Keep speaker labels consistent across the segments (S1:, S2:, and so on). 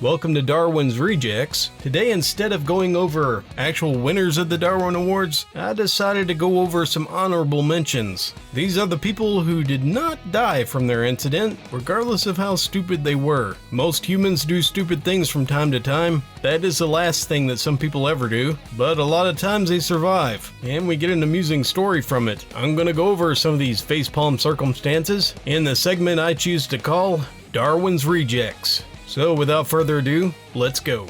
S1: Welcome to Darwin's Rejects. Today, instead of going over actual winners of the Darwin Awards, I decided to go over some honorable mentions. These are the people who did not die from their incident, regardless of how stupid they were. Most humans do stupid things from time to time. That is the last thing that some people ever do, but a lot of times they survive, and we get an amusing story from it. I'm going to go over some of these facepalm circumstances in the segment I choose to call Darwin's Rejects. So without further ado, let's go.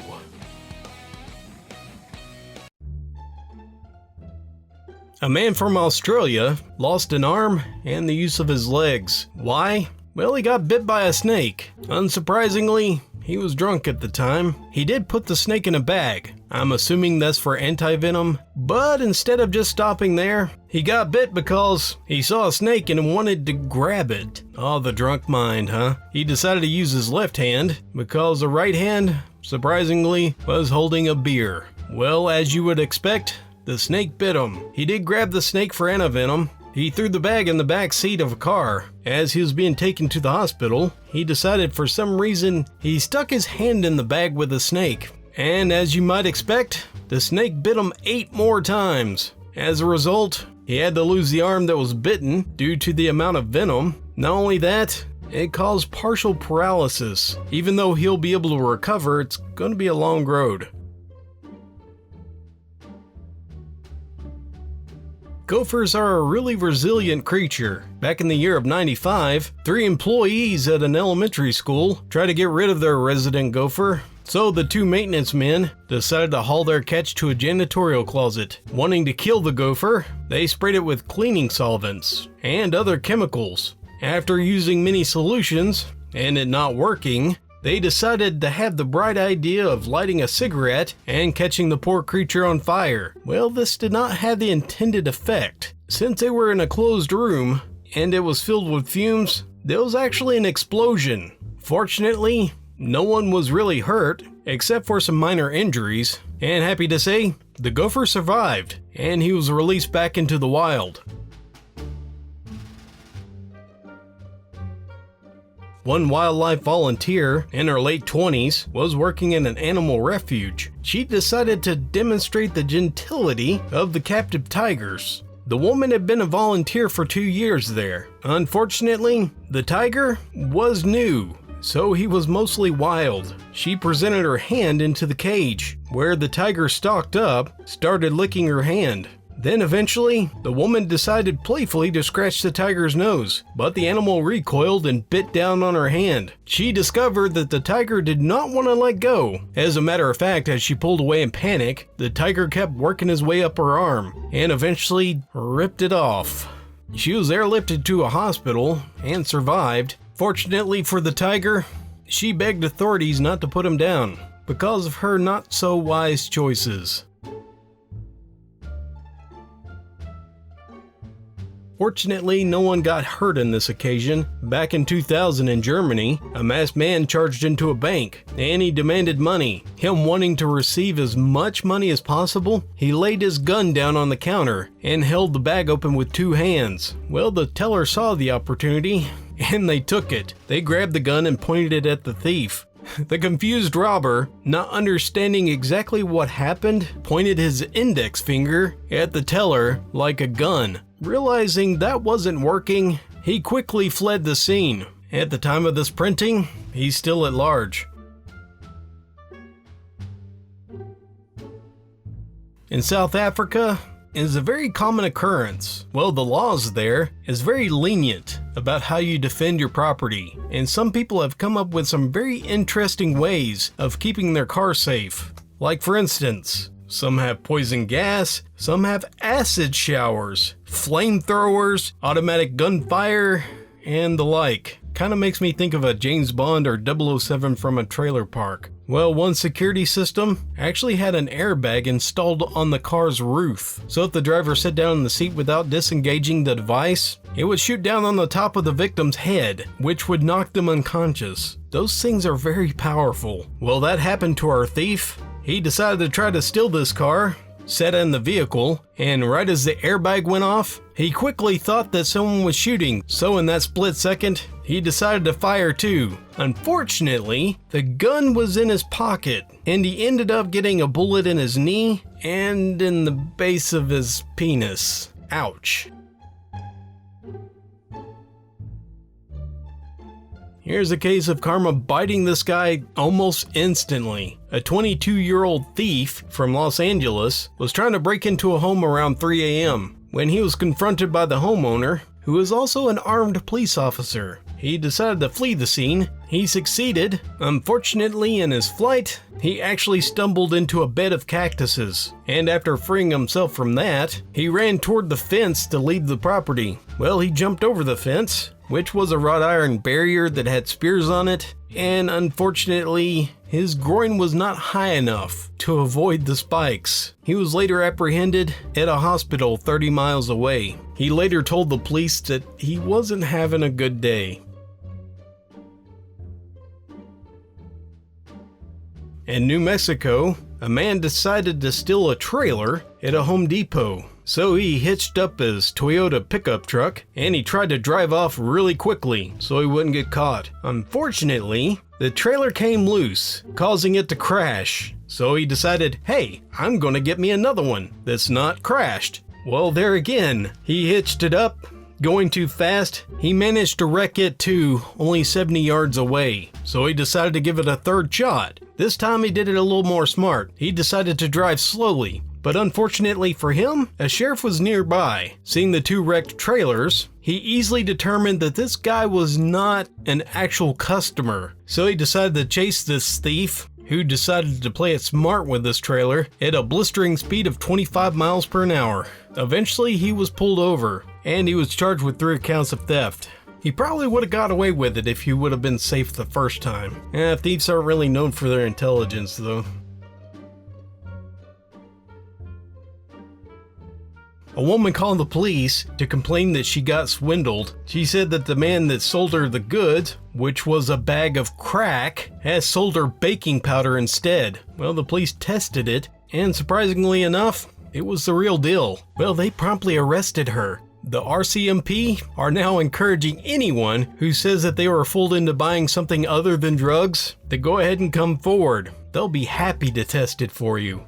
S1: A man from Australia lost an arm and the use of his legs. Why? Well, he got bit by a snake. Unsurprisingly, he was drunk at the time. He did put the snake in a bag. I'm assuming that's for anti-venom. But instead of just stopping there, he got bit because he saw a snake and wanted to grab it. Oh, the drunk mind, huh? He decided to use his left hand because the right hand, surprisingly, was holding a beer. Well, as you would expect, the snake bit him. He did grab the snake for anti-venom. He threw the bag in the back seat of a car. As he was being taken to the hospital, he decided for some reason he stuck his hand in the bag with the snake. And as you might expect, the snake bit him 8 more times. As a result, he had to lose the arm that was bitten due to the amount of venom. Not only that, it caused partial paralysis. Even though he'll be able to recover, it's going to be a long road. Gophers are a really resilient creature. Back in the year of '95, 3 employees at an elementary school tried to get rid of their resident gopher. So the 2 maintenance men decided to haul their catch to a janitorial closet. Wanting to kill the gopher, they sprayed it with cleaning solvents and other chemicals. After using many solutions and it not working, they decided to have the bright idea of lighting a cigarette and catching the poor creature on fire. Well, this did not have the intended effect. Since they were in a closed room and it was filled with fumes, there was actually an explosion. Fortunately, no one was really hurt, except for some minor injuries, and happy to say, the gopher survived, and he was released back into the wild. One wildlife volunteer in her late 20s was working in an animal refuge. She decided to demonstrate the gentility of the captive tigers. The woman had been a volunteer for 2 years there. Unfortunately, the tiger was new, so he was mostly wild. She presented her hand into the cage, where the tiger stalked up, started licking her hand. Then eventually, the woman decided playfully to scratch the tiger's nose, but the animal recoiled and bit down on her hand. She discovered that the tiger did not want to let go. As a matter of fact, as she pulled away in panic, the tiger kept working his way up her arm, and eventually ripped it off. She was airlifted to a hospital and survived. Fortunately for the tiger, she begged authorities not to put him down because of her not-so-wise choices. Fortunately, no one got hurt in this occasion. Back in 2000 in Germany, a masked man charged into a bank, and he demanded money. Him wanting to receive as much money as possible, he laid his gun down on the counter and held the bag open with 2 hands. Well, the teller saw the opportunity, and they took it. They grabbed the gun and pointed it at the thief. The confused robber, not understanding exactly what happened, pointed his index finger at the teller like a gun. Realizing that wasn't working, he quickly fled the scene. At the time of this printing, he's still at large. In South Africa, it is a very common occurrence. Well, the laws there is very lenient about how you defend your property, and some people have come up with some very interesting ways of keeping their car safe. Like for instance, some have poison gas, some have acid showers, flamethrowers, automatic gunfire, and the like. Kinda makes me think of a James Bond or 007 from a trailer park. Well, one security system actually had an airbag installed on the car's roof. So if the driver sat down in the seat without disengaging the device, it would shoot down on the top of the victim's head, which would knock them unconscious. Those things are very powerful. Well, that happened to our thief. He decided to try to steal this car, sat in the vehicle, and right as the airbag went off, he quickly thought that someone was shooting, so in that split second, he decided to fire too. Unfortunately, the gun was in his pocket, and he ended up getting a bullet in his knee and in the base of his penis. Ouch. Here's a case of karma biting this guy almost instantly. A 22-year-old thief from Los Angeles was trying to break into a home around 3 a.m. when he was confronted by the homeowner, who is also an armed police officer. He decided to flee the scene. He succeeded. Unfortunately, in his flight, he actually stumbled into a bed of cactuses, and after freeing himself from that, he ran toward the fence to leave the property. Well, he jumped over the fence, which was a wrought iron barrier that had spears on it, and unfortunately, his groin was not high enough to avoid the spikes. He was later apprehended at a hospital 30 miles away. He later told the police that he wasn't having a good day. In New Mexico, a man decided to steal a trailer at a Home Depot. So he hitched up his Toyota pickup truck and he tried to drive off really quickly so he wouldn't get caught. Unfortunately, the trailer came loose, causing it to crash. So he decided, hey, I'm gonna get me another one that's not crashed. Well, there again, he hitched it up. Going too fast, he managed to wreck it to only 70 yards away, so he decided to give it a third shot. This time he did it a little more smart. He decided to drive slowly, but unfortunately for him, a sheriff was nearby. Seeing the two wrecked trailers, he easily determined that this guy was not an actual customer, so he decided to chase this thief, who decided to play it smart with this trailer at a blistering speed of 25 miles per hour. Eventually, he was pulled over, and he was charged with 3 counts of theft. He probably would have got away with it if he would have been safe the first time. Thieves aren't really known for their intelligence, though. A woman called the police to complain that she got swindled. She said that the man that sold her the goods, which was a bag of crack, has sold her baking powder instead. Well, the police tested it, and surprisingly enough, it was the real deal. Well, they promptly arrested her. The RCMP are now encouraging anyone who says that they were fooled into buying something other than drugs to go ahead and come forward. They'll be happy to test it for you.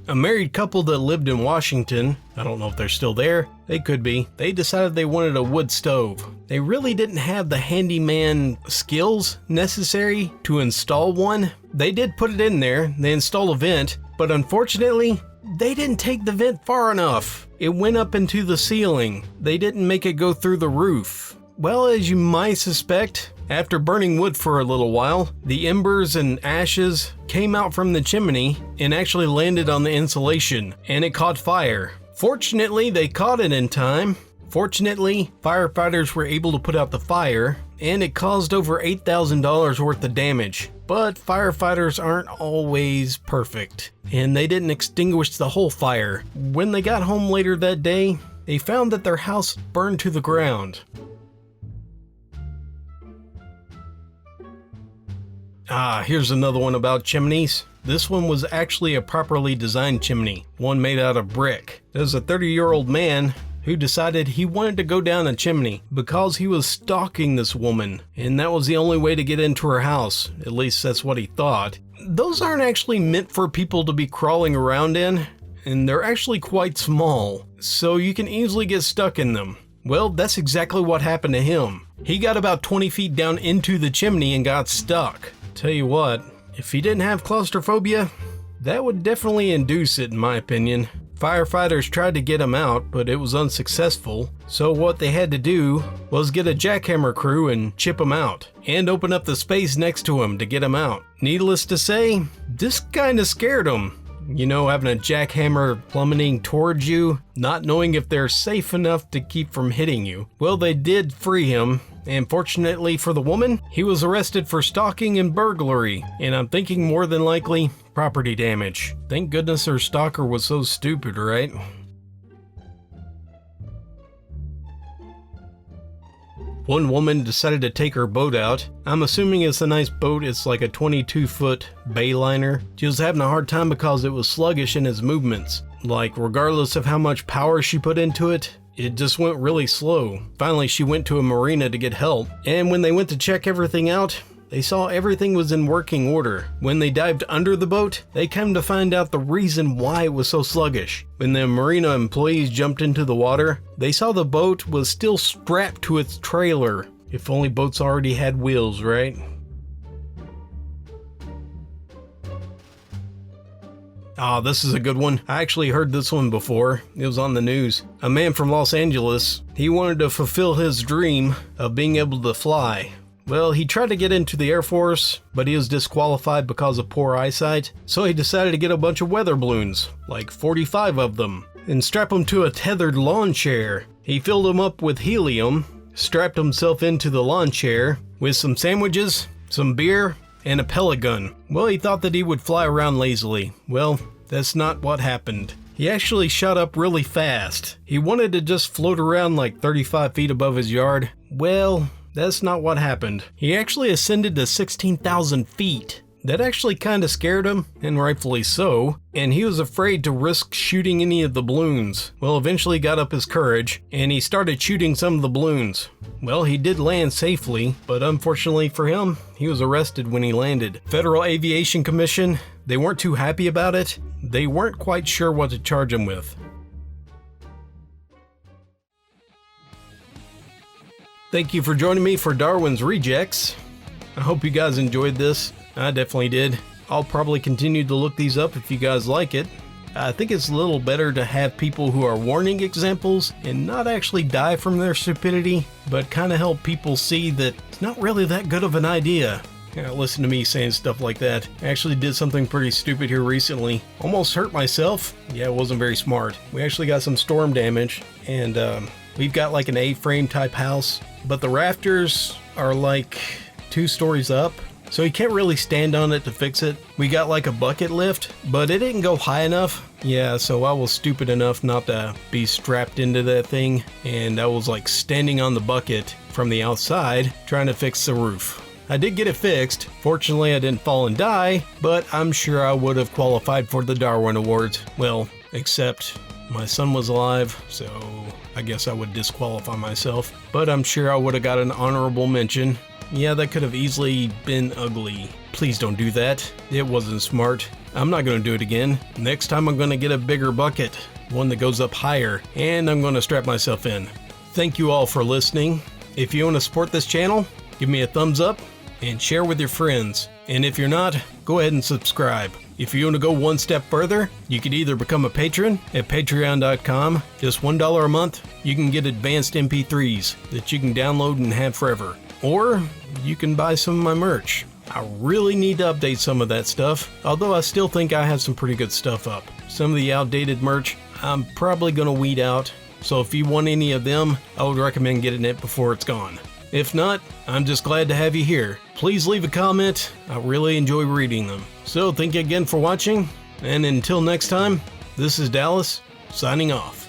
S1: A married couple that lived in Washington, I don't know if they're still there, they could be, they decided they wanted a wood stove. They really didn't have the handyman skills necessary to install one. They did put it in there, they installed a vent, but unfortunately, they didn't take the vent far enough. It went up into the ceiling. They didn't make it go through the roof. Well, as you might suspect, after burning wood for a little while, the embers and ashes came out from the chimney and actually landed on the insulation, and it caught fire. Fortunately, they caught it in time. Fortunately, firefighters were able to put out the fire, and it caused over $8,000 worth of damage. But firefighters aren't always perfect, and they didn't extinguish the whole fire. When they got home later that day, they found that their house burned to the ground. Here's another one about chimneys. This one was actually a properly designed chimney, one made out of brick. There's a 30-year-old man who decided he wanted to go down a chimney because he was stalking this woman, and that was the only way to get into her house. At least that's what he thought. Those aren't actually meant for people to be crawling around in, and they're actually quite small, so you can easily get stuck in them. Well, that's exactly what happened to him. He got about 20 feet down into the chimney and got stuck. Tell you what, if he didn't have claustrophobia, that would definitely induce it in my opinion. Firefighters tried to get him out, but it was unsuccessful, so what they had to do was get a jackhammer crew and chip him out, and open up the space next to him to get him out. Needless to say, this kinda scared him. You know, having a jackhammer plummeting towards you, not knowing if they're safe enough to keep from hitting you. Well, they did free him, and fortunately for the woman, he was arrested for stalking and burglary, and I'm thinking more than likely, property damage. Thank goodness her stalker was so stupid, right? One woman decided to take her boat out. I'm assuming it's a nice boat. It's like a 22-foot bayliner. She was having a hard time because it was sluggish in its movements. Like, regardless of how much power she put into it, it just went really slow. Finally, she went to a marina to get help, and when they went to check everything out, they saw everything was in working order. When they dived under the boat, they came to find out the reason why it was so sluggish. When the marina employees jumped into the water, they saw the boat was still strapped to its trailer. If only boats already had wheels, right? This is a good one. I actually heard this one before. It was on the news. A man from Los Angeles, he wanted to fulfill his dream of being able to fly. Well, he tried to get into the Air Force, but he was disqualified because of poor eyesight, so he decided to get a bunch of weather balloons, like 45 of them, and strap them to a tethered lawn chair. He filled them up with helium, strapped himself into the lawn chair with some sandwiches, some beer, and a pellet gun. Well, he thought that he would fly around lazily. Well, that's not what happened. He actually shot up really fast. He wanted to just float around like 35 feet above his yard. Well, that's not what happened. He actually ascended to 16,000 feet. That actually kind of scared him, and rightfully so, and he was afraid to risk shooting any of the balloons. Well, eventually got up his courage, and he started shooting some of the balloons. Well, he did land safely, but unfortunately for him, he was arrested when he landed. Federal Aviation Commission, they weren't too happy about it. They weren't quite sure what to charge him with. Thank you for joining me for Darwin's Rejects. I hope you guys enjoyed this. I definitely did. I'll probably continue to look these up if you guys like it. I think it's a little better to have people who are warning examples and not actually die from their stupidity, but kind of help people see that it's not really that good of an idea. Listen to me saying stuff like that. I actually did something pretty stupid here recently. Almost hurt myself. Yeah, it wasn't very smart. We actually got some storm damage, and we've got like an A-frame type house, but the rafters are like 2 stories up. So you can't really stand on it to fix it. We got like a bucket lift, but it didn't go high enough. Yeah, so I was stupid enough not to be strapped into that thing, and I was like standing on the bucket from the outside trying to fix the roof. I did get it fixed. Fortunately, I didn't fall and die, but I'm sure I would have qualified for the Darwin Awards. Well, except my son was alive, so I guess I would disqualify myself. But I'm sure I would have got an honorable mention. Yeah, that could have easily been ugly. Please don't do that. It wasn't smart. I'm not going to do it again. Next time I'm going to get a bigger bucket, one that goes up higher, and I'm going to strap myself in. Thank you all for listening. If you want to support this channel, give me a thumbs up and share with your friends. And if you're not, go ahead and subscribe. If you want to go one step further, you could either become a patron at patreon.com. Just $1 a month, you can get advanced MP3s that you can download and have forever. Or you can buy some of my merch. I really need to update some of that stuff, although I still think I have some pretty good stuff up. Some of the outdated merch, I'm probably going to weed out, so if you want any of them, I would recommend getting it before it's gone. If not, I'm just glad to have you here. Please leave a comment. I really enjoy reading them. So thank you again for watching, and until next time, this is Dallas, signing off.